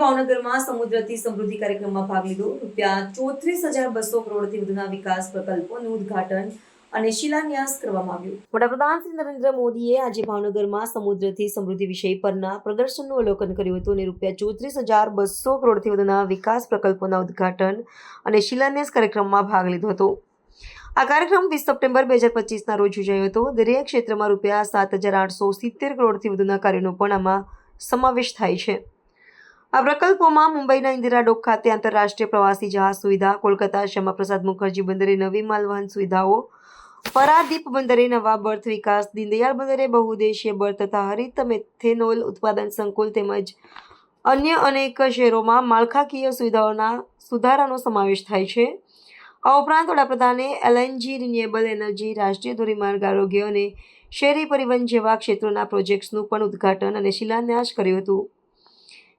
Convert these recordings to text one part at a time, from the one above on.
ભાવનગરમાં સમુદ્રથી સમૃદ્ધિ કાર્યક્રમમાં ભાગ લીધો। ₹34,200 કરોડથી વધુના વિકાસ પ્રકલ્પોનું ઉદ્ઘાટન અને શિલાન્યાસ કરવામાં આવ્યો। વડાપ્રધાન શ્રી નરેન્દ્ર મોદીએ આજે ભાવનગરમાં સમુદ્રથી સમૃદ્ધિ વિષય પરના પ્રદર્શનનું અવલોકન કર્યું હતું અને ₹34,200 કરોડથી વધુના વિકાસ પ્રકલ્પોના ઉદ્ઘાટન અને શિલાન્યાસ કાર્યક્રમમાં ભાગ લીધો હતો। આ કાર્યક્રમ 20 સપ્ટેમ્બર 2025ના રોજ યોજાયો હતો। દરેક ક્ષેત્રમાં ₹7,870 કરોડથી વધુના કાર્યોનો પણ આમાં સમાવેશ થાય છે। આ પ્રકલ્પોમાં મુંબઈના ઇન્દિરા ડોક ખાતે આંતરરાષ્ટ્રીય પ્રવાસી જહાજ સુવિધા, કોલકાતા શ્યામાપ્રસાદ મુખર્જી બંદરે નવી માલવહન સુવિધાઓ, પરાદીપ બંદરે નવા બર્થ વિકાસ, દીનદયાળ બંદરે બહુદ્દેશીય બર્થ તથા હરિત મેથેનોલ ઉત્પાદન સંકુલ તેમજ અન્ય અનેક શહેરોમાં માળખાકીય સુવિધાઓના સુધારાનો સમાવેશ થાય છે। આ ઉપરાંત વડાપ્રધાને LNG, રિન્યુએબલ એનર્જી, રાષ્ટ્રીય ધોરીમાર્ગ, આરોગ્ય અને શહેરી પરિવહન જેવા ક્ષેત્રોના પ્રોજેક્ટ્સનું પણ ઉદ્ઘાટન અને શિલાન્યાસ કર્યું હતું।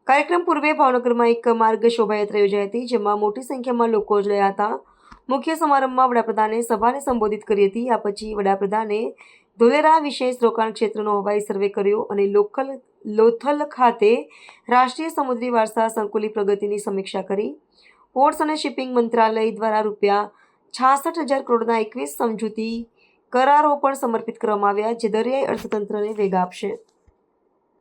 કાર્યક્રમ પૂર્વે ભાવનગરમાં એક માર્ગ શોભાયાત્રા યોજાઈ હતી, જેમાં મોટી સંખ્યામાં લોકો જોડાયા હતા। મુખ્ય સમારંભમાં વડાપ્રધાને સભાને સંબોધિત કરી હતી। આ પછી વડાપ્રધાને ધોલેરા વિશેષ રોકાણ ક્ષેત્રનો હવાઈ સર્વે કર્યો અને લોથલ ખાતે રાષ્ટ્રીય સમુદ્રી વારસા સંકુલની પ્રગતિની સમીક્ષા કરી। પોર્ટ્સ અને શિપિંગ મંત્રાલય દ્વારા ₹66,000 કરોડના 21 સમજૂતી કરારો પણ સમર્પિત કરવામાં આવ્યા, જે દરિયાઈ અર્થતંત્રને વેગ આપશે।